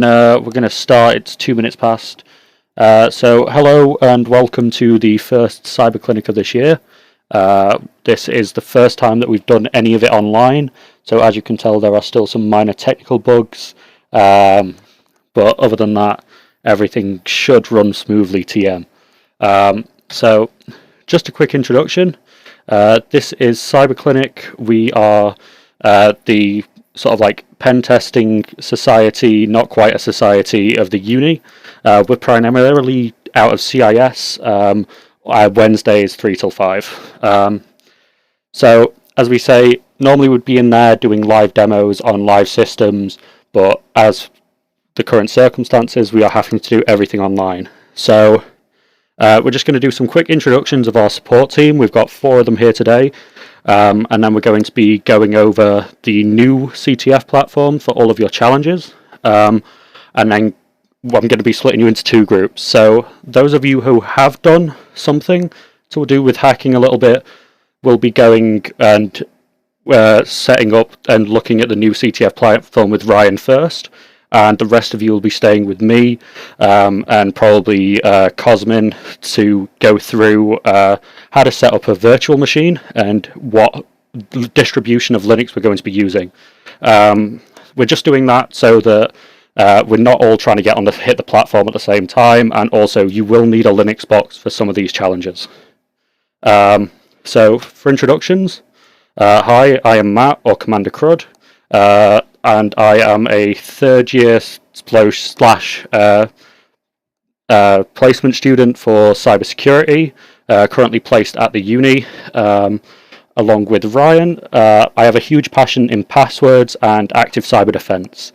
We're going to start. It's 2 minutes past. So hello and welcome to the first CyberClinic of this year. This is the first time that we've done any of it online. So as you can tell, there are still some minor technical bugs. But other than that, everything should run smoothly TM. So just a quick introduction. This is CyberClinic. We are the sort of like pen testing society, not quite a society of the uni. We're primarily out of CIS. Wednesdays 3 till 5. So as we say, normally we'd be in there doing live demos on live systems, but as the current circumstances, we are having to do everything online. So we're just going to do some quick introductions of our support team. We've got 4 of them here today. And then we're going to be going over the new CTF platform for all of your challenges. And then I'm going to be splitting you into 2 groups. So those of you who have done something to do with hacking a little bit will be going and setting up and looking at the new CTF platform with Ryan first. And the rest of you will be staying with me and probably Cosmin to go through how to set up a virtual machine and what distribution of Linux we're going to be using. We're just doing that so that we're not all trying to hit the platform at the same time, and also you will need a Linux box for some of these challenges. So for introductions, hi, I am Matt, or Commander Crud. And I am a third year slash placement student for cybersecurity, currently placed at the uni, along with Ryan. I have a huge passion in passwords and active cyber defense.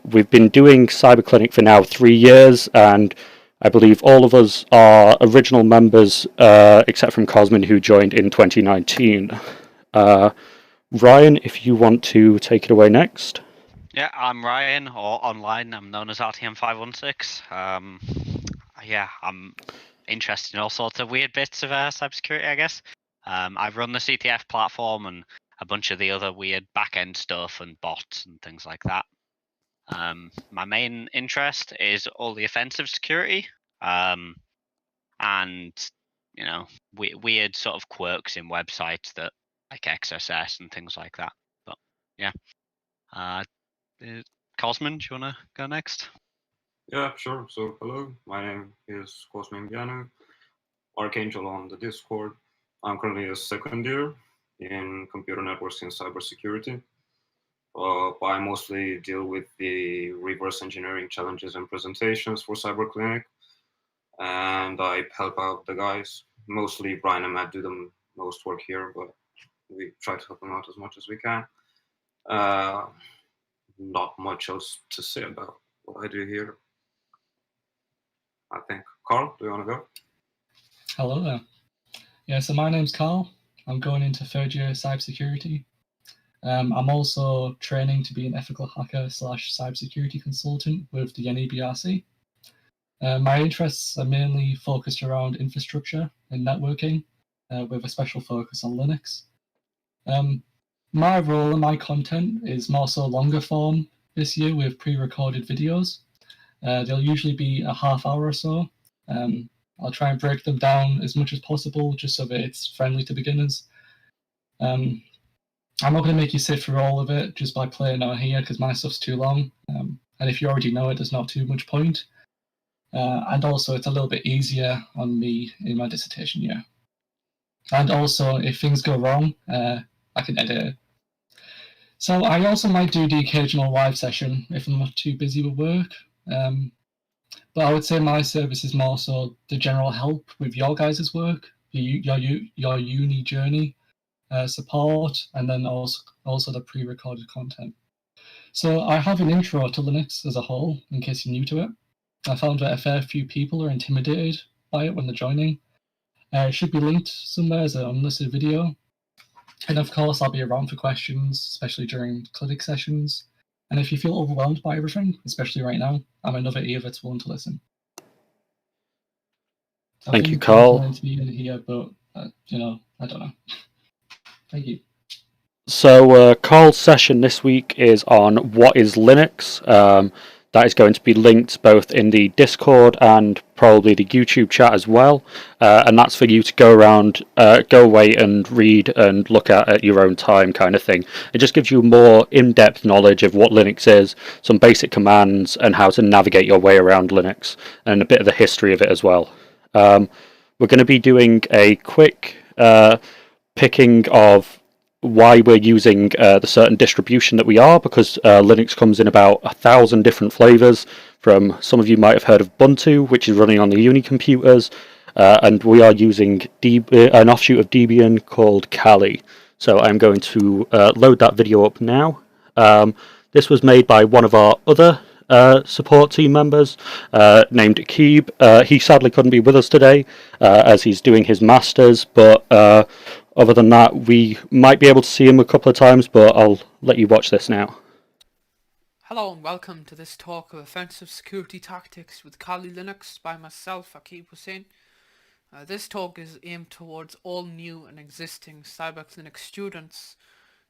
We've been doing CyberClinic for now 3 years, and I believe all of us are original members, except from Cosmin, who joined in 2019. Ryan, if you want to take it away next. Yeah, I'm Ryan, or online I'm known as RTM516. Yeah, I'm interested in all sorts of weird bits of cybersecurity, I guess. I run the CTF platform and a bunch of the other weird back-end stuff and bots and things like that. My main interest is all the offensive security, and weird sort of quirks in websites that like XSS and things like that. But yeah. Cosmin, do you want to go next? Yeah, sure. So hello, my name is Cosmin Bianu, Archangel on the Discord. I'm currently a second year in computer networks and cybersecurity. I mostly deal with the reverse engineering challenges and presentations for CyberClinic, and I help out the guys. Mostly Brian and Matt do the most work here, but we try to help them out as much as we can. Not much else to say about what I do here. I think. Carl, do you want to go? Hello there. Yeah, so my name's Carl. I'm going into third year cybersecurity. I'm also training to be an ethical hacker / cybersecurity consultant with the NEBRC. My interests are mainly focused around infrastructure and networking, with a special focus on Linux. My role and my content is more so longer form this year with pre-recorded videos. They'll usually be a half hour or so. I'll try and break them down as much as possible just so that it's friendly to beginners. I'm not going to make you sit through all of it just by playing out here because my stuff's too long. And if you already know it, there's not too much point. And also, it's a little bit easier on me in my dissertation year. And also, if things go wrong, I can edit it. So I also might do the occasional live session if I'm not too busy with work. But I would say my service is more so the general help with your guys' work, your uni journey, support, and then also the pre-recorded content. So I have an intro to Linux as a whole, in case you're new to it. I found that a fair few people are intimidated by it when they're joining. It should be linked somewhere as an unlisted video. And of course, I'll be around for questions, especially during clinic sessions. And if you feel overwhelmed by everything, especially right now, I'm another ear that's willing to listen. Thank you, Carl. To be in here, but I don't know. Thank you. So Carl's session this week is on what is Linux. That is going to be linked both in the Discord and probably the YouTube chat as well. And that's for you to go around, go away and read and look at your own time kind of thing. It just gives you more in-depth knowledge of what Linux is, some basic commands, and how to navigate your way around Linux, and a bit of the history of it as well. We're going to be doing a quick picking of why we're using the certain distribution that we are, because Linux comes in about 1,000 different flavors. From some of you might have heard of Ubuntu, which is running on the Uni computers, and we are using an offshoot of Debian called Kali. So I'm going to load that video up now. This was made by one of our other support team members named Keeb. He sadly couldn't be with us today as he's doing his masters, but other than that, we might be able to see him a couple of times, but I'll let you watch this now. Hello and welcome to this talk of offensive security tactics with Kali Linux by myself, Akib Hussain. This talk is aimed towards all new and existing CyberClinic students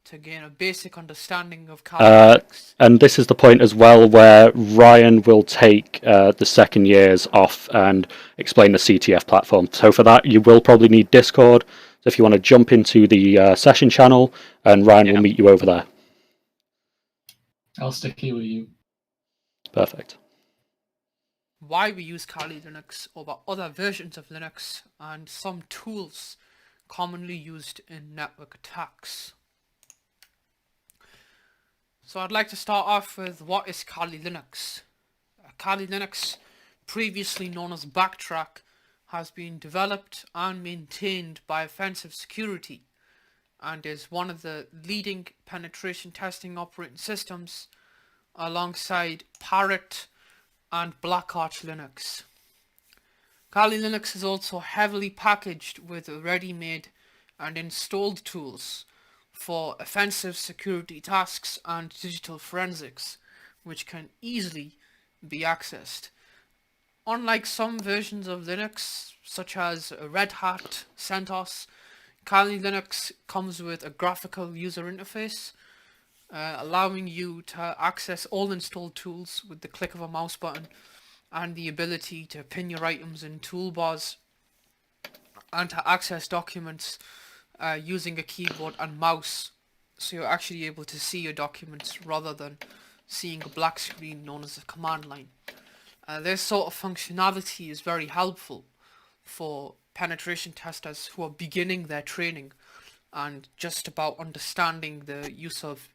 to gain a basic understanding of Kali Linux. And this is the point as well where Ryan will take the second years off and explain the CTF platform. So for that, you will probably need Discord. So if you want to jump into the session channel, and Ryan will meet you over there. I'll stick here with you. Perfect. Why we use Kali Linux over other versions of Linux, and some tools commonly used in network attacks. So I'd like to start off with what is Kali Linux. Kali Linux, previously known as Backtrack, has been developed and maintained by Offensive Security and is one of the leading penetration testing operating systems alongside Parrot and Black Arch Linux. Kali Linux is also heavily packaged with ready-made and installed tools for offensive security tasks and digital forensics, which can easily be accessed. Unlike some versions of Linux, such as Red Hat, CentOS, Kali Linux comes with a graphical user interface, allowing you to access all installed tools with the click of a mouse button, and the ability to pin your items in toolbars, and to access documents using a keyboard and mouse, so you're actually able to see your documents rather than seeing a black screen known as a command line. This sort of functionality is very helpful for penetration testers who are beginning their training and just about understanding the use of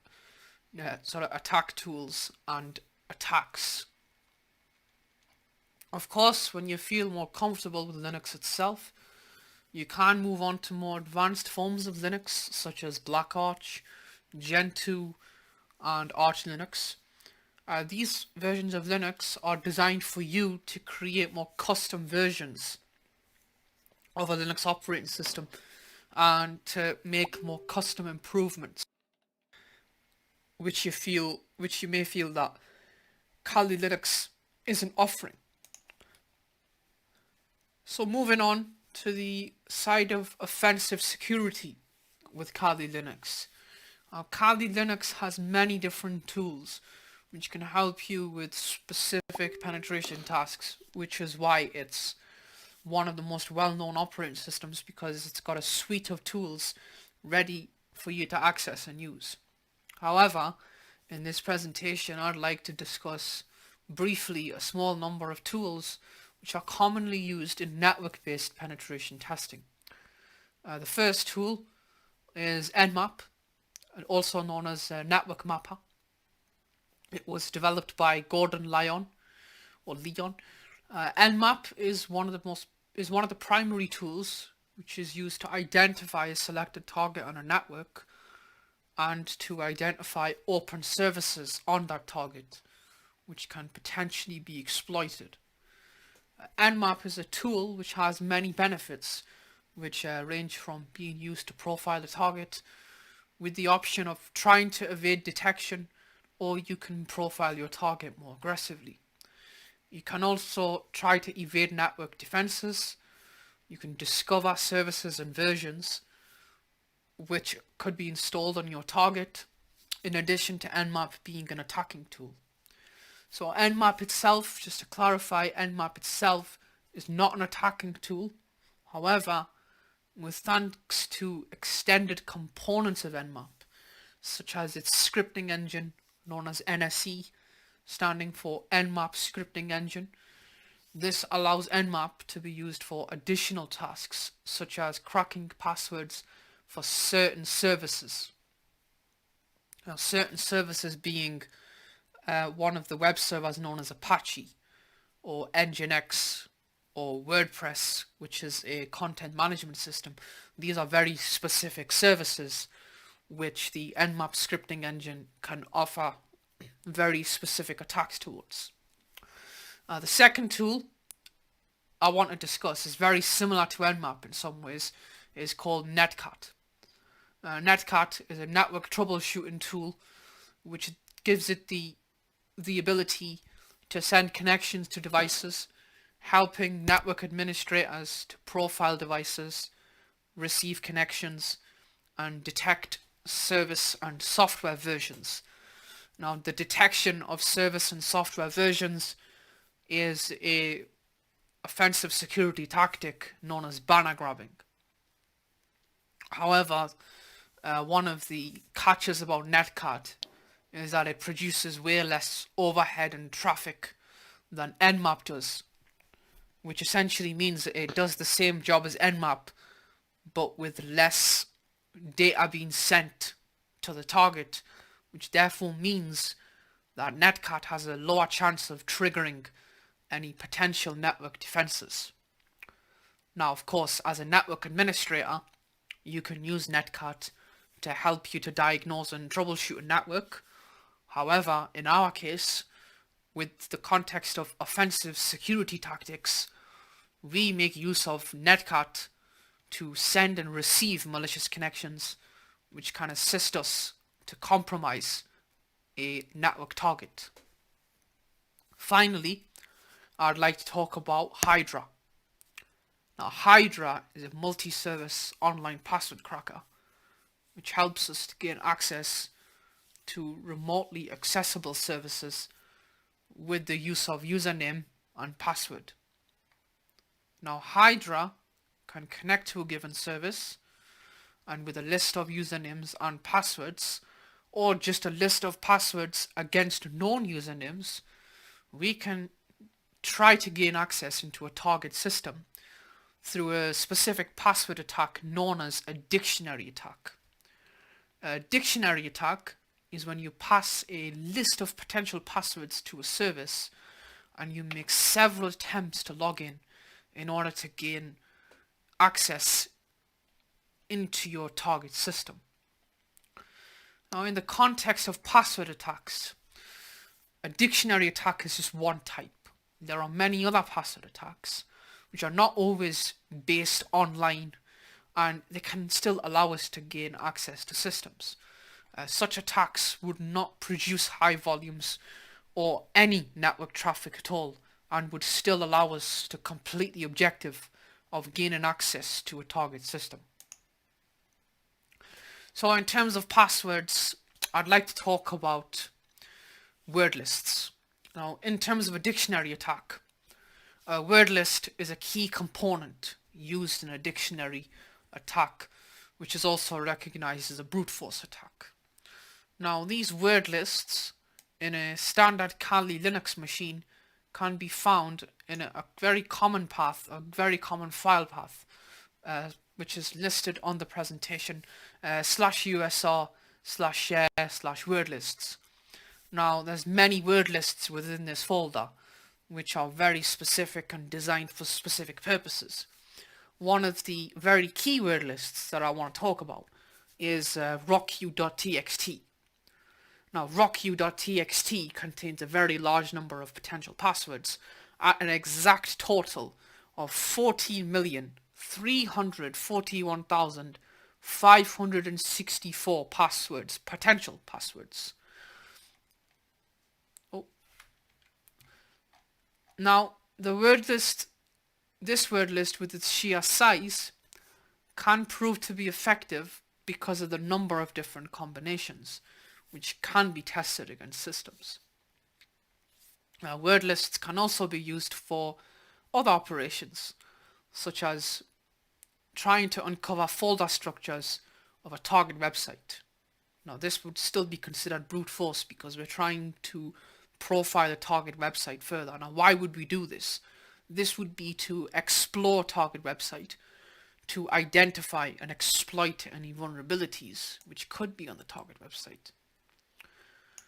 sort of attack tools and attacks. Of course, when you feel more comfortable with Linux itself, you can move on to more advanced forms of Linux such as Black Arch, Gentoo, and Arch Linux. These versions of Linux are designed for you to create more custom versions of a Linux operating system and to make more custom improvements, which you may feel that Kali Linux isn't offering. So moving on to the side of offensive security with Kali Linux. Kali Linux has many different tools which can help you with specific penetration tasks, which is why it's one of the most well-known operating systems, because it's got a suite of tools ready for you to access and use. However, in this presentation, I'd like to discuss briefly a small number of tools which are commonly used in network-based penetration testing. The first tool is Nmap, also known as Network Mapper. It was developed by Gordon Leon. Nmap is one of the primary tools which is used to identify a selected target on a network and to identify open services on that target, which can potentially be exploited. Nmap is a tool which has many benefits, which range from being used to profile a target with the option of trying to evade detection, or you can profile your target more aggressively. You can also try to evade network defenses. You can discover services and versions which could be installed on your target, in addition to Nmap being an attacking tool. So Nmap itself, just to clarify, Nmap itself is not an attacking tool. However, with thanks to extended components of Nmap, such as its scripting engine, known as NSE, standing for Nmap Scripting Engine, this allows Nmap to be used for additional tasks, such as cracking passwords for certain services. Now, certain services being one of the web servers known as Apache, or Nginx, or WordPress, which is a content management system. These are very specific services which the Nmap scripting engine can offer very specific attacks towards. The second tool I want to discuss is very similar to Nmap in some ways, is called Netcat. Netcat is a network troubleshooting tool which gives it the ability to send connections to devices, helping network administrators to profile devices, receive connections, and detect service and software versions. Now, the detection of service and software versions is a offensive security tactic known as banner grabbing. However, one of the catches about Netcat is that it produces way less overhead and traffic than Nmap does, which essentially means that it does the same job as Nmap, but with less data being sent to the target, which therefore means that Netcat has a lower chance of triggering any potential network defenses. Now, of course, as a network administrator, you can use Netcat to help you to diagnose and troubleshoot a network. However, in our case, with the context of offensive security tactics, we make use of Netcat to send and receive malicious connections, which can assist us to compromise a network target. Finally, I'd like to talk about Hydra. Now, Hydra is a multi-service online password cracker, which helps us to gain access to remotely accessible services with the use of username and password. Now, Hydra can connect to a given service, and with a list of usernames and passwords, or just a list of passwords against known usernames, we can try to gain access into a target system through a specific password attack known as a dictionary attack. A dictionary attack is when you pass a list of potential passwords to a service and you make several attempts to log in order to gain access into your target system. Now, in the context of password attacks, a dictionary attack is just one type. There are many other password attacks which are not always based online, and they can still allow us to gain access to systems. Such attacks would not produce high volumes or any network traffic at all, and would still allow us to complete the objective of gaining access to a target system. So in terms of passwords, I'd like to talk about word lists. Now, in terms of a dictionary attack, a word list is a key component used in a dictionary attack, which is also recognized as a brute force attack. Now, these word lists in a standard Kali Linux machine can be found in a very common path, a very common file path, which is listed on the presentation, /usr/share/wordlists. Now, there's many word lists within this folder, which are very specific and designed for specific purposes. One of the very key word lists that I want to talk about is rocku.txt. Now, rocku.txt contains a very large number of potential passwords at an exact total of 14,341,564 passwords, potential passwords. Now, this word list with its sheer size can prove to be effective because of the number of different combinations, which can be tested against systems. Wordlists can also be used for other operations, such as trying to uncover folder structures of a target website. Now, this would still be considered brute force because we're trying to profile a target website further. Now, why would we do this? This would be to explore target website, to identify and exploit any vulnerabilities which could be on the target website.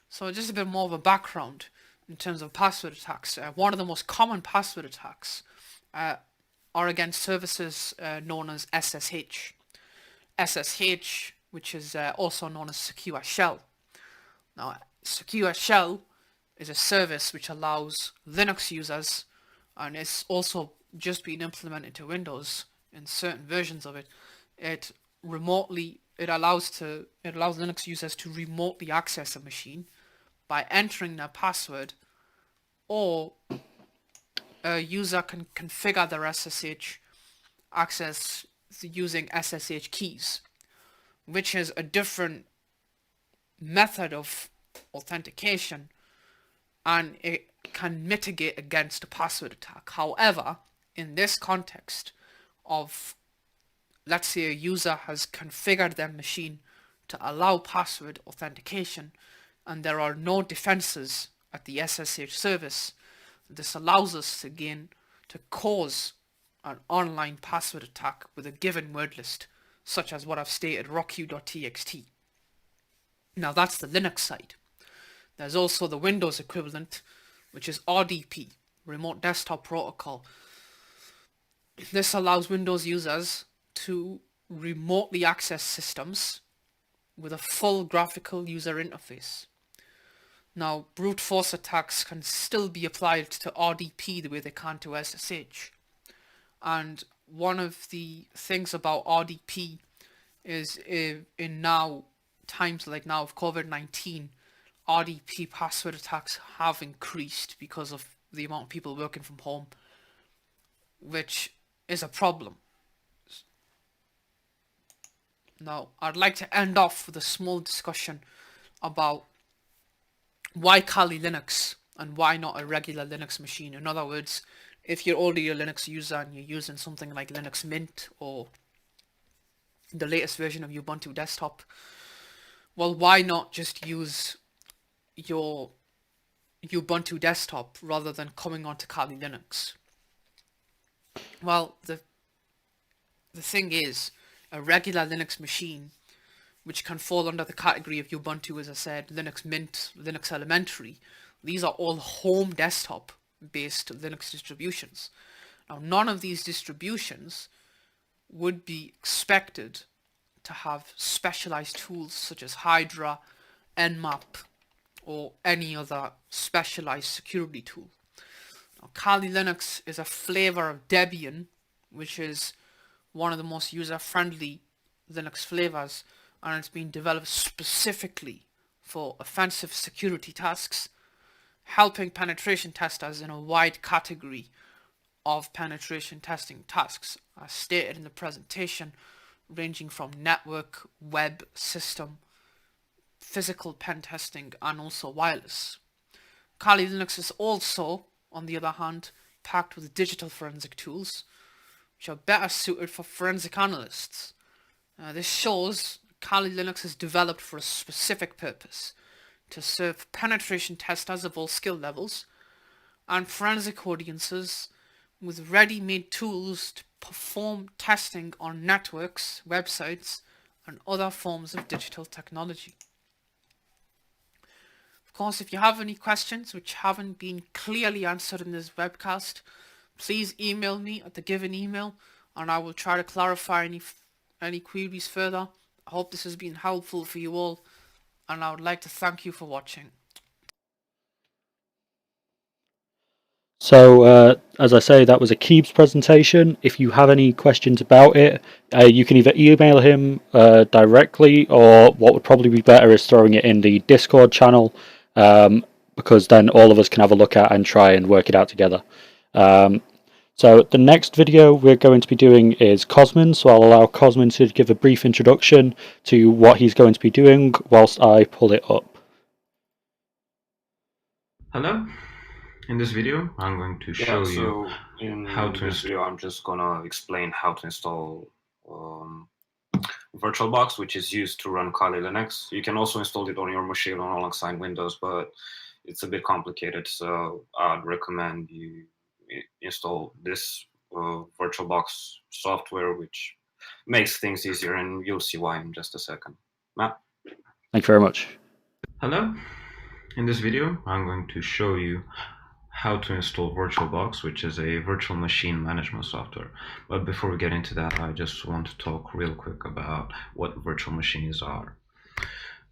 So just a bit more of a background in terms of password attacks. One of the most common password attacks are against services known as SSH. SSH, which is also known as Secure Shell. Now, Secure Shell is a service which allows Linux users, and it's also just been implemented into Windows in certain versions of it. It allows Linux users to remotely access a machine by entering their password, or a user can configure their SSH access using SSH keys, which is a different method of authentication, and it can mitigate against a password attack. However, in this context of, let's say a user has configured their machine to allow password authentication and there are no defenses at the SSH service, this allows us to cause an online password attack with a given word list, such as what I've stated, rockq.txt. Now that's the Linux side. There's also the Windows equivalent, which is RDP, Remote Desktop Protocol. This allows Windows users to remotely access systems with a full graphical user interface. Now, brute force attacks can still be applied to RDP the way they can to SSH. And one of the things about RDP is in now times like now of COVID-19, RDP password attacks have increased because of the amount of people working from home, which is a problem. Now, I'd like to end off with a small discussion about why Kali Linux and why not a regular Linux machine. In other words, if you're already a Linux user and you're using something like Linux Mint or the latest version of Ubuntu Desktop, well, why not just use your Ubuntu Desktop rather than coming onto Kali Linux? Well, the thing is, a regular Linux machine, which can fall under the category of Ubuntu, as I said, Linux Mint, Linux Elementary, these are all home desktop based Linux distributions. Now, none of these distributions would be expected to have specialized tools such as Hydra, Nmap, or any other specialized security tool. Now, Kali Linux is a flavor of Debian, which is one of the most user-friendly Linux flavors, and it's been developed specifically for offensive security tasks, helping penetration testers in a wide category of penetration testing tasks, as stated in the presentation, ranging from network, web, system, physical pen testing, and also wireless. Kali Linux is also, on the other hand, packed with digital forensic tools, which are better suited for forensic analysts. This shows Kali Linux is developed for a specific purpose, to serve penetration testers of all skill levels and forensic audiences with ready-made tools to perform testing on networks, websites, and other forms of digital technology. Of course, if you have any questions which haven't been clearly answered in this webcast, please email me at the given email and I will try to clarify any queries further. I hope this has been helpful for you all, and I would like to thank you for watching. So, as I say, that was a Keeb's presentation. If you have any questions about it, you can either email him directly, or what would probably be better is throwing it in the Discord channel, because then all of us can have a look at and try and work it out together. So the next video we're going to be doing is Cosmin, so I'll allow Cosmin to give a brief introduction to what he's going to be doing whilst I pull it up. Hello, In this video, I'm going to show you in how to this video, I'm just gonna explain how to install VirtualBox, which is used to run Kali Linux. You can also install it on your machine on alongside Windows, but it's a bit complicated, so I'd recommend you install this VirtualBox software, which makes things easier, and you'll see why in just a second. Matt? Thank you very much. Hello. In this video, I'm going to show you how to install VirtualBox, which is a virtual machine management software. But before we get into that, I just want to talk real quick about what virtual machines are.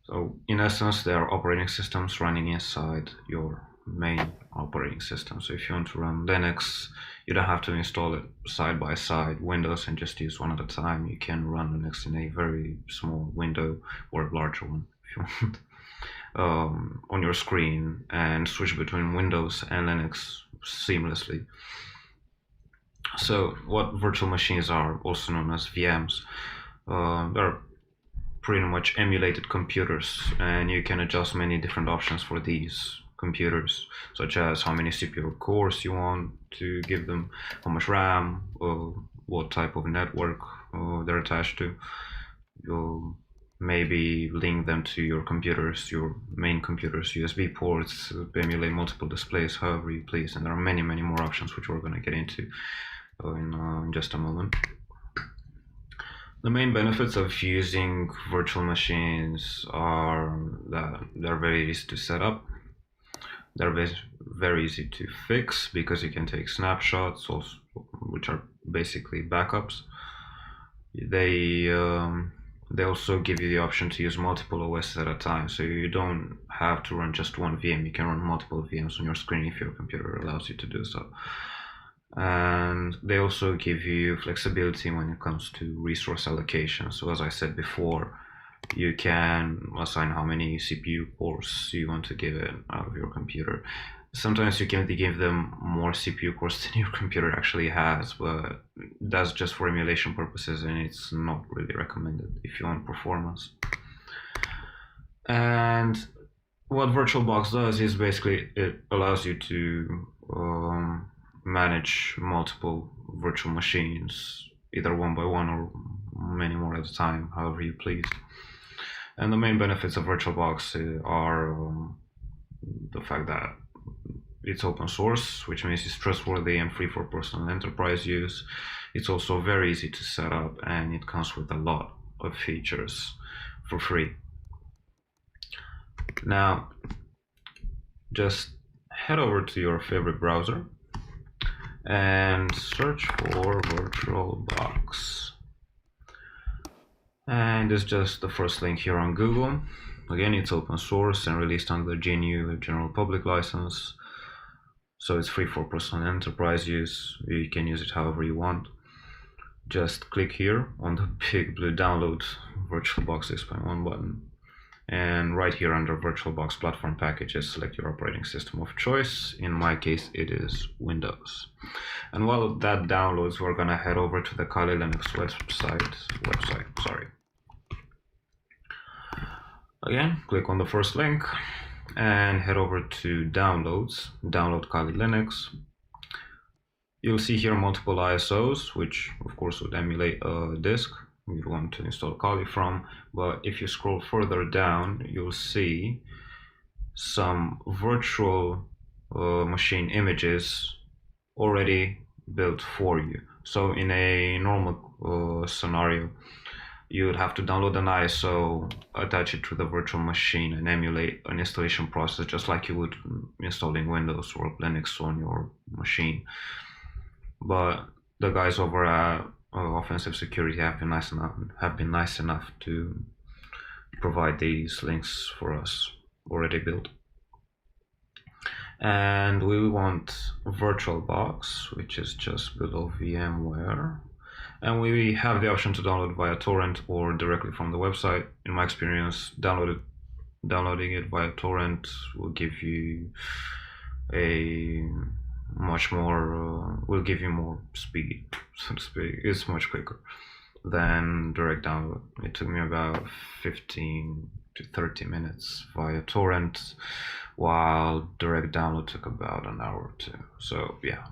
So in essence, they are operating systems running inside your main operating system. So if you want to run Linux, you don't have to install it side by side Windows and just use one at a time. You can run Linux in a very small window or a larger one if you want. On your screen and switch between Windows and Linux seamlessly. So what virtual machines are, also known as VMs, they're pretty much emulated computers, and you can adjust many different options for these computers, such as how many CPU cores you want to give them, how much RAM, what type of network they're attached to. You'll maybe link them to your computers, your main computers, USB ports, emulate multiple displays, however you please. And there are many more options which we're going to get into in just a moment. The main benefits of using virtual machines are that they're very easy to set up. They're very easy to fix because you can take snapshots, also, which are basically backups. They also give you the option to use multiple OS at a time, so you don't have to run just one VM. You can run multiple VMs on your screen if your computer allows you to do so. And they also give you flexibility when it comes to resource allocation. So as I said before, you can assign how many CPU cores you want to give it out of your computer. Sometimes you can give them more CPU cores than your computer actually has, but that's just for emulation purposes, and it's not really recommended if you want performance. And what VirtualBox does is basically it allows you to manage multiple virtual machines, either one by one or many more at a time, however you please. And the main benefits of VirtualBox are the fact that it's open source, which means it's trustworthy and free for personal enterprise use. It's also very easy to set up, and it comes with a lot of features for free. Now, just head over to your favorite browser and search for VirtualBox. And it's just the first link here on Google. Again, it's open source and released under the GNU General Public License. So it's free for personal enterprise use. You can use it however you want. Just click here on the big blue download VirtualBox 6.1 button. And right here under VirtualBox platform packages, select your operating system of choice. In my case, it is Windows. And while that downloads, we're gonna head over to the Kali Linux website. Again, click on the first link and head over to downloads, download Kali Linux. You'll see here multiple ISOs, which of course would emulate a disk you'd want to install Kali from. But if you scroll further down, you'll see some virtual machine images already built for you. So in a normal scenario, you would have to download an ISO, attach it to the virtual machine, and emulate an installation process just like you would installing Windows or Linux on your machine. But the guys over at Offensive Security have been nice enough to provide these links for us already built. And we want VirtualBox, which is just below VMware. And we have the option to download via torrent or directly from the website. In my experience, downloading it via torrent will give you will give you more speed, so to speak. It's much quicker then direct download. It took me about 15 to 30 minutes via torrent, while direct download took about an hour or two. So yeah,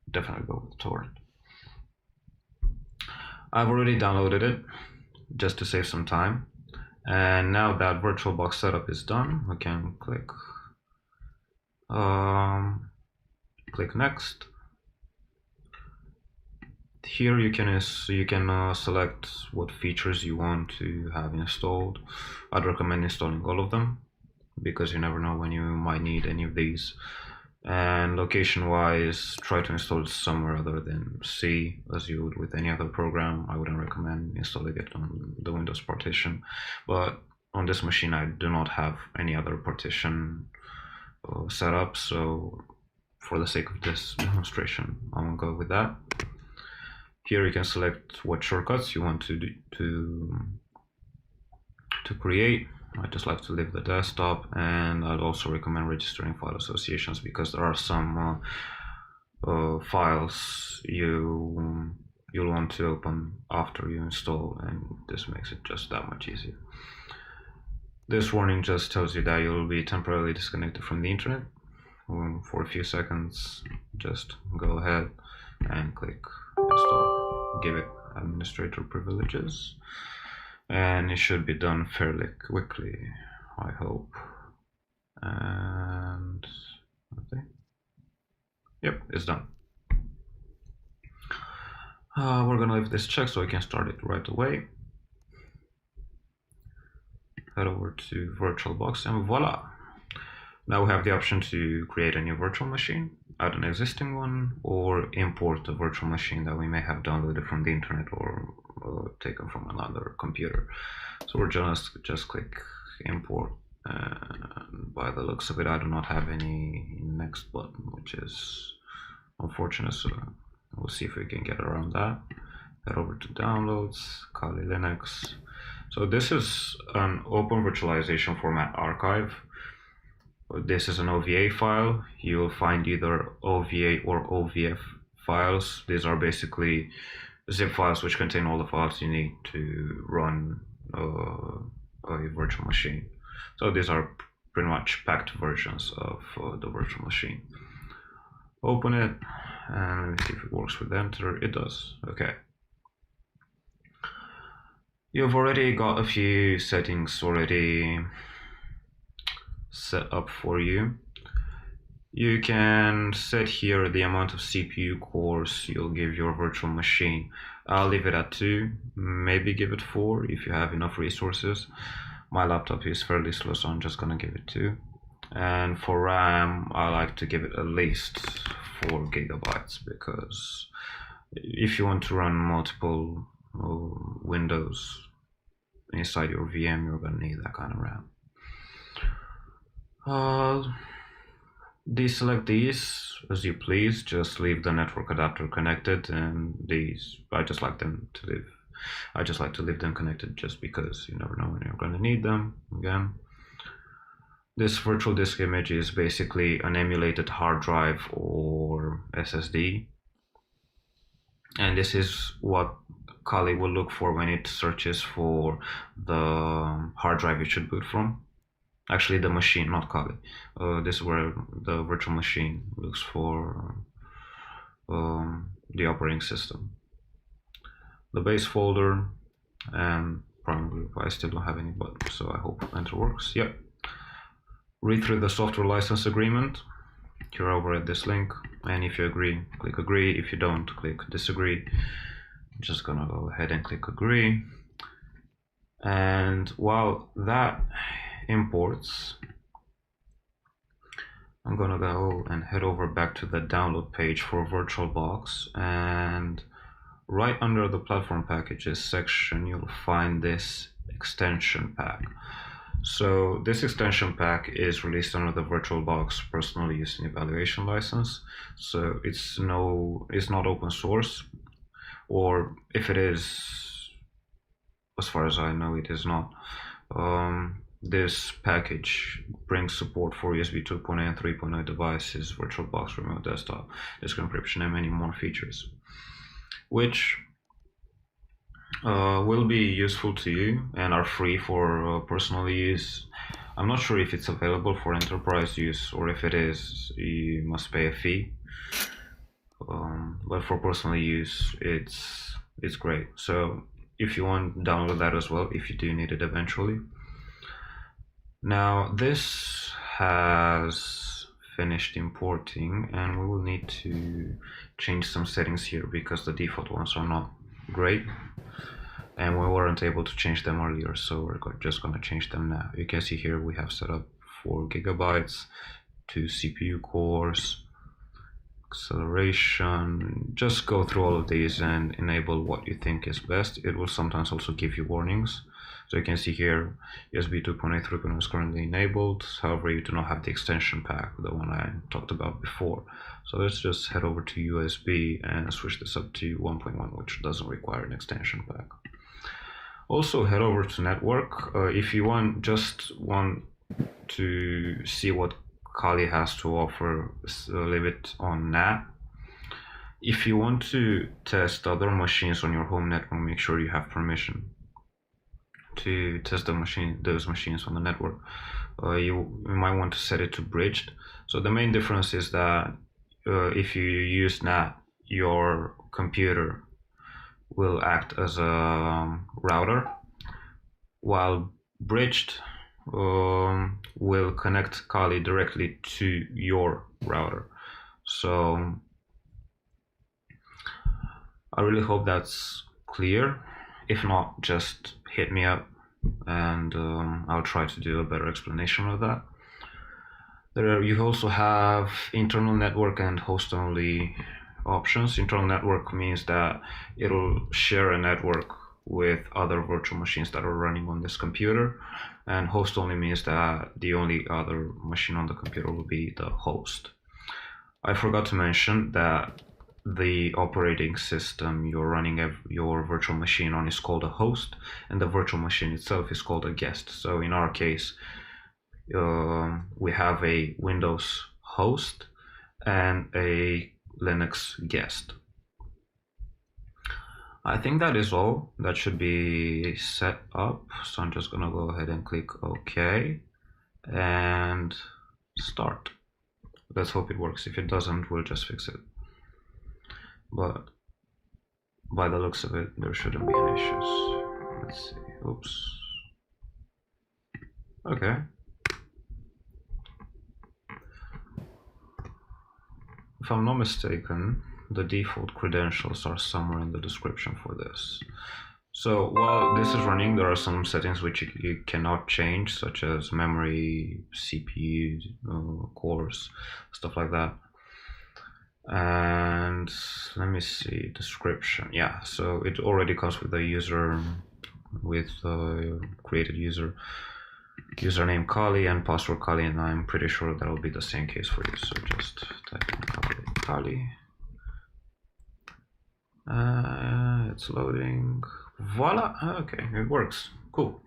definitely go with torrent. I've already downloaded it just to save some time, and now that VirtualBox setup is done, we can click next. Here you can select what features you want to have installed. I'd recommend installing all of them because you never know when you might need any of these. And location wise, try to install it somewhere other than C, as you would with any other program. I wouldn't recommend installing it on the Windows partition, but on this machine I do not have any other partition set up, so for the sake of this demonstration I won't go with that. Here you can select what shortcuts you want to create. I just like to leave the desktop, and I'd also recommend registering file associations because there are some files you'll want to open after you install, and this makes it just that much easier. This warning just tells you that you'll be temporarily disconnected from the internet for a few seconds. Just go ahead and click install, give it administrator privileges, and it should be done fairly quickly, I hope. And okay, yep, it's done. We're gonna leave this checked so I can start it right away. Head over to VirtualBox and voila! Now we have the option to create a new virtual machine, add an existing one, or import a virtual machine that we may have downloaded from the internet or taken from another computer. So we're just click import, and by the looks of it I do not have any next button, which is unfortunate, so we'll see if we can get around that. Head over to downloads, Kali Linux. So this is an open virtualization format archive. This is an OVA file. You'll find either OVA or OVF files. These are basically zip files which contain all the files you need to run a virtual machine. So these are pretty much packed versions of the virtual machine. Open it and let me see if it works with enter. It does. Okay. You've already got a few settings already set up for you. You can set here the amount of CPU cores you'll give your virtual machine. I'll leave it at 2, maybe give it 4 if you have enough resources. My laptop is fairly slow, so I'm just gonna give it 2. And for RAM, I like to give it at least 4 gigabytes because if you want to run multiple Windows inside your VM, you're gonna need that kind of RAM. Deselect these as you please, just leave the network adapter connected, and these I just like to leave them connected just because you never know when you're going to need them again. This virtual disk image is basically an emulated hard drive or SSD, and this is what Kali will look for when it searches for the hard drive it should boot from. Actually, the machine, not Kali. This is where the virtual machine looks for the operating system. The base folder, and primary group. I still don't have any buttons, so I hope enter works. Yep. Read through the software license agreement. You're over at this link, and if you agree, click agree. If you don't, click disagree. I'm just gonna go ahead and click agree. And while that imports, I'm gonna go and head over back to the download page for VirtualBox, and right under the platform packages section you'll find this extension pack. So this extension pack is released under the VirtualBox personal use and evaluation license, so it's not open source, or if it is, as far as I know, it is not. This package brings support for USB 2.0 and 3.0 devices, VirtualBox remote desktop, disk encryption, and many more features, which will be useful to you and are free for personal use. I'm not sure if it's available for enterprise use, or if it is, you must pay a fee. But for personal use, it's great. So if you want, download that as well if you do need it eventually. Now this has finished importing, and we will need to change some settings here because the default ones are not great, and we weren't able to change them earlier, so we're just going to change them now. You can see here we have set up 4 gigabytes, 2 CPU cores, acceleration. Just go through all of these and enable what you think is best. It will sometimes also give you warnings. So you can see here USB 2.8 throughput is currently enabled. However, you do not have the extension pack, the one I talked about before. So let's just head over to USB and switch this up to 1.1, which doesn't require an extension pack. Also head over to network. If you want to see what Kali has to offer, leave it on NAT. If you want to test other machines on your home network, make sure you have permission to test those machines on the network. You might want to set it to bridged. So the main difference is that if you use NAT, your computer will act as a router, while bridged will connect Kali directly to your router. So I really hope that's clear. If not, just hit me up and I'll try to do a better explanation of that. You also have internal network and host only options. Internal network means that it'll share a network with other virtual machines that are running on this computer, and host only means that the only other machine on the computer will be the host. I forgot to mention that the operating system you're running your virtual machine on is called a host, and the virtual machine itself is called a guest. So in our case, we have a Windows host and a Linux guest. I think that is all that should be set up. So I'm just gonna go ahead and click OK and start. Let's hope it works. If it doesn't, we'll just fix it. But by the looks of it, there shouldn't be any issues. Let's see. Oops. Okay. If I'm not mistaken, the default credentials are somewhere in the description for this. So while this is running, there are some settings which you cannot change, such as memory, CPU, cores, stuff like that. And let me see, description. Yeah, so it already comes with a user, with created username Kali and password Kali, and I'm pretty sure that will be the same case for you. So just type in Kali. It's loading. Voila. Okay, it works. Cool.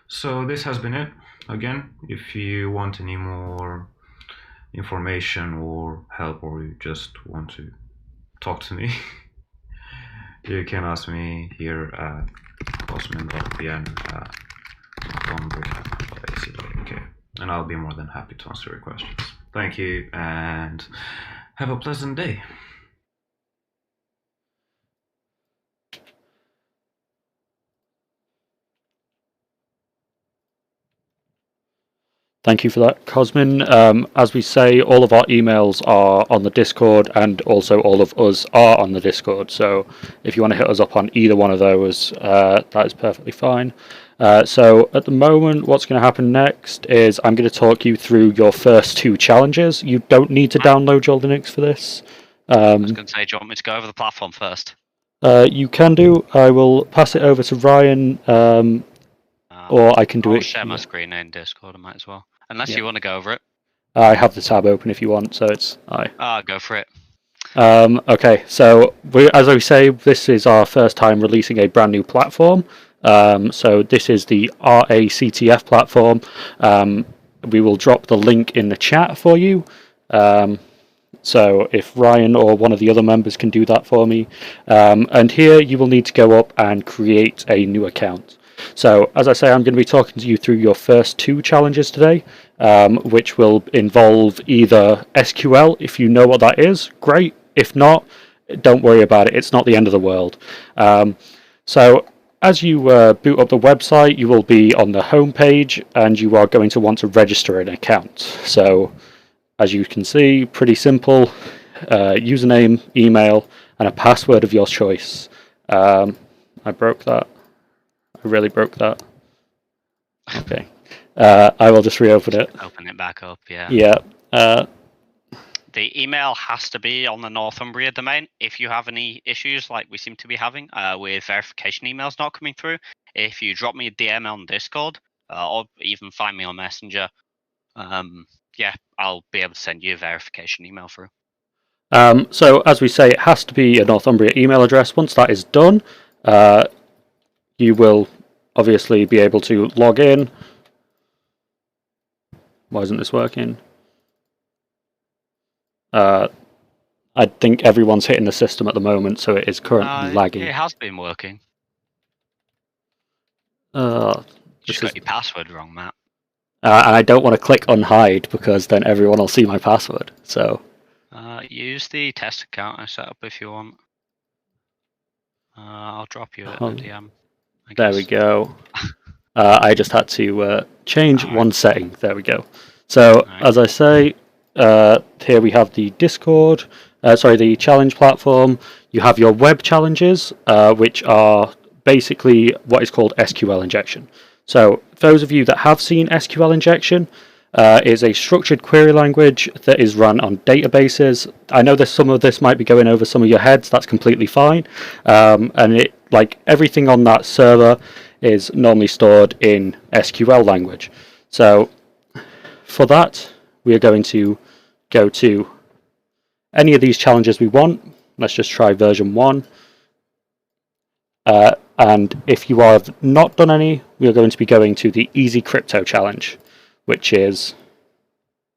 So this has been it. Again, if you want any more information or help, or you just want to talk to me, you can ask me here at cosmin.pn@okay, and I'll be more than happy to answer your questions. Thank you and have a pleasant day. Thank you for that, Cosmin. As we say, all of our emails are on the Discord, and also all of us are on the Discord. So if you want to hit us up on either one of those, that is perfectly fine. So at the moment, what's going to happen next is I'm going to talk you through your first 2 challenges. You don't need to download your Linux for this. I was going to say, do you want me to go over the platform first? You can do. I will pass it over to Ryan, or I can do I'll it. share my screen in Discord, I might as well. Unless you want to go over it. I have the tab open if you want, so it's Go for it. Okay, so as I say, this is our first time releasing a brand new platform. So this is the RACTF platform. We will drop the link in the chat for you. So if Ryan or one of the other members can do that for me. And here you will need to go up and create a new account. So as I say, I'm going to be talking to you through your first 2 challenges today, which will involve either SQL. If you know what that is, great. If not, don't worry about it. It's not the end of the world. So as you boot up the website, you will be on the home page and you are going to want to register an account. So as you can see, pretty simple. Username, email, and a password of your choice. I broke that. I really broke that. Okay. I will just reopen it. Open it back up, yeah. Yeah. The email has to be on the Northumbria domain. If you have any issues like we seem to be having with verification emails not coming through, if you drop me a DM on Discord or even find me on Messenger, yeah, I'll be able to send you a verification email through. So as we say, it has to be a Northumbria email address. Once that is done, you will obviously be able to log in. Why isn't this working? I think everyone's hitting the system at the moment, so it is currently lagging. It has been working. This Got your password wrong, Matt. And I don't want to click unhide because then everyone will see my password. So use the test account I set up if you want. I'll drop you a DM. There we go. I just had to change one setting. There we go. So as I say, here we have the Discord. The challenge platform. You have your web challenges, which are basically what is called SQL injection. So those of you that have seen SQL injection, is a structured query language that is run on databases. I know that some of this might be going over some of your heads. That's completely fine. And it, like everything on that server, is normally stored in SQL language. So for that, we are going to go to any of these challenges we want. Let's just try version 1. And if you have not done any, we are going to be going to the Easy Crypto Challenge, which is,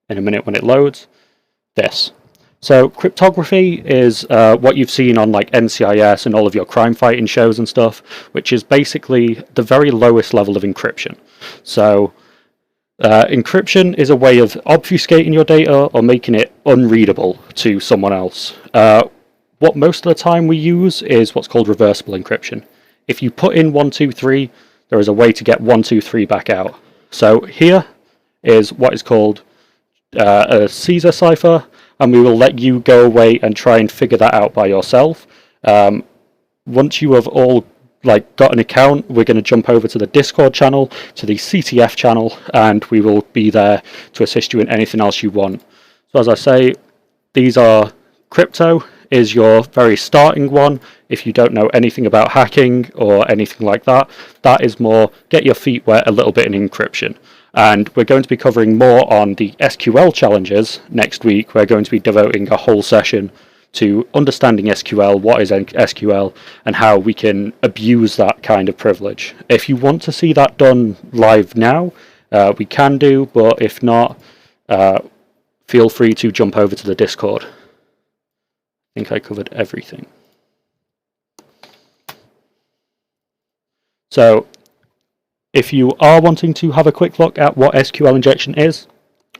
in a minute when it loads, this. So cryptography is what you've seen on like NCIS and all of your crime fighting shows and stuff, which is basically the very lowest level of encryption. So encryption is a way of obfuscating your data or making it unreadable to someone else. What most of the time we use is what's called reversible encryption. If you put in 123, there is a way to get 123 back out. So here is what is called a Caesar cipher, and we will let you go away and try and figure that out by yourself. Once you have all got an account, we're going to jump over to the Discord channel, to the CTF channel, and we will be there to assist you in anything else you want. So as I say, these are crypto is your very starting one. If you don't know anything about hacking or anything like that, that is more get your feet wet a little bit in encryption. And we're going to be covering more on the SQL challenges next week. We're going to be devoting a whole session to understanding SQL, what is SQL, and how we can abuse that kind of privilege. If you want to see that done live now, we can do, but if not, feel free to jump over to the Discord. I think I covered everything. So if you are wanting to have a quick look at what SQL injection is,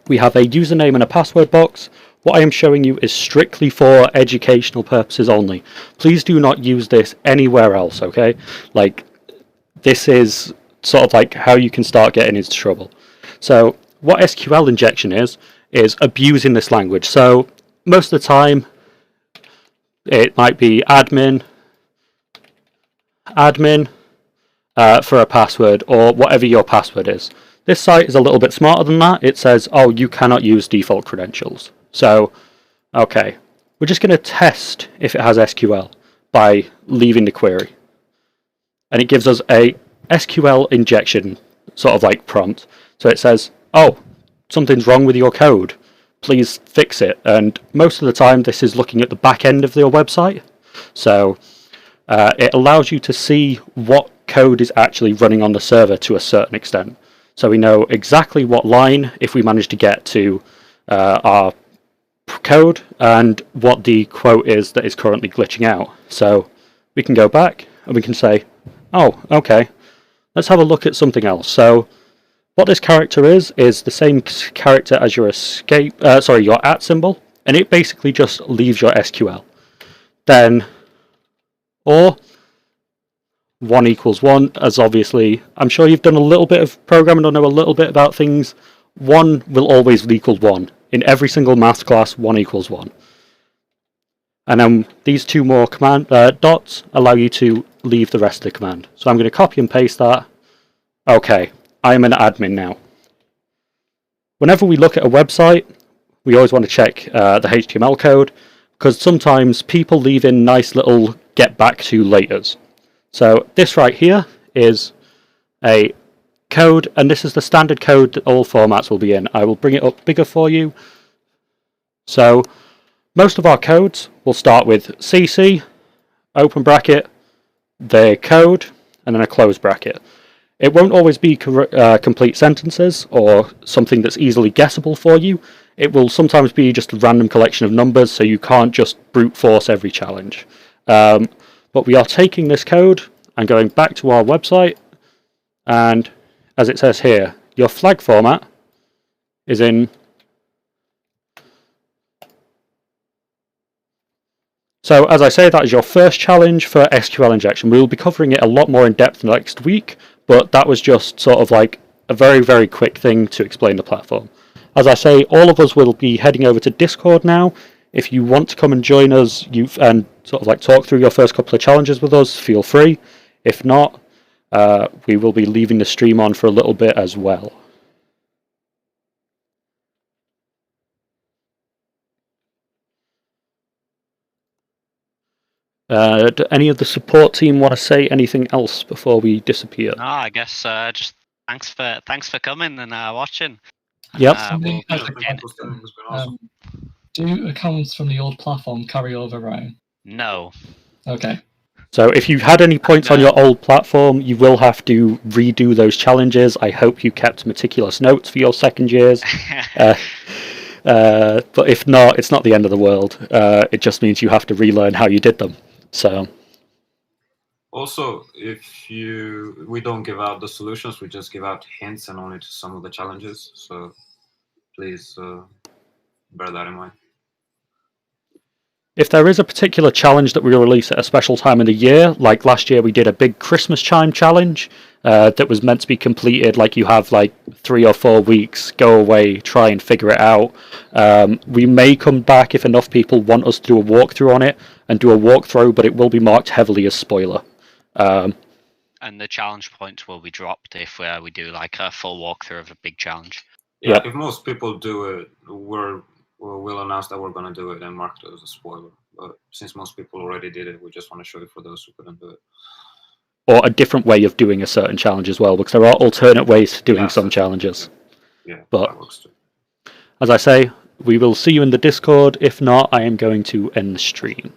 we have a username and a password box. What I am showing you is strictly for educational purposes only. Please do not use this anywhere else, okay? This is sort of like how you can start getting into trouble. So what SQL injection is abusing this language. So most of the time, it might be admin for a password or whatever your password is. This site is a little bit smarter than that. It says, oh, you cannot use default credentials. So, okay, we're just going to test if it has SQL by leaving the query. And it gives us a SQL injection sort of like prompt. So it says, oh, something's wrong with your code. Please fix it. And most of the time this is looking at the back end of your website. So it allows you to see what code is actually running on the server to a certain extent. So we know exactly what line, if we manage to get to our code and what the quote is that is currently glitching out. So we can go back and we can say, oh, okay, let's have a look at something else. So what this character is the same character as your your @ symbol, and it basically just leaves your SQL. Then, or 1 = 1, as obviously, I'm sure you've done a little bit of programming or know a little bit about things. 1 will always equal 1. In every single math class, 1 = 1. And then these two more command dots allow you to leave the rest of the command. So I'm going to copy and paste that. Okay, I'm an admin now. Whenever we look at a website, we always want to check the HTML code, because sometimes people leave in nice little get back to laters. So this right here is a code, and this is the standard code that all formats will be in. I will bring it up bigger for you. So most of our codes will start with CC, open bracket, the code, and then a close bracket. It won't always be complete sentences or something that's easily guessable for you. It will sometimes be just a random collection of numbers, so you can't just brute force every challenge. But we are taking this code and going back to our website, and as it says here, your flag format is in. So as I say, that is your first challenge for SQL injection. We will be covering it a lot more in depth next week, but that was just sort of like a very, very quick thing to explain the platform. As I say, all of us will be heading over to Discord now. If you want to come and join us and sort of like talk through your first couple of challenges with us, feel free. If not, we will be leaving the stream on for a little bit as well. Do any of the support team want to say anything else before we disappear? No, I guess just thanks for coming and watching. Yep. We'll Yeah, be thank you for staying. It's been awesome. Do accounts from the old platform carry over, Ryan? No. Okay. So if you had any points on your old platform, you will have to redo those challenges. I hope you kept meticulous notes for your second years. But if not, it's not the end of the world. It just means you have to relearn how you did them. So. Also, we don't give out the solutions, we just give out hints and only to some of the challenges. So please bear that in mind. If there is a particular challenge that we release at a special time of the year, like last year we did a big Christmas chime challenge that was meant to be completed, like you have like 3 or 4 weeks, go away, try and figure it out. We may come back if enough people want us to do a walkthrough on it and do a walkthrough, but it will be marked heavily as spoiler. And the challenge points will be dropped if we do like a full walkthrough of a big challenge. Yeah, if most people do it, we'll announce that we're going to do it and mark it as a spoiler. But since most people already did it, we just want to show it for those who couldn't do it. Or a different way of doing a certain challenge as well, because there are alternate ways to doing some challenges. Yeah, but that works too. As I say, we will see you in the Discord. If not, I am going to end the stream.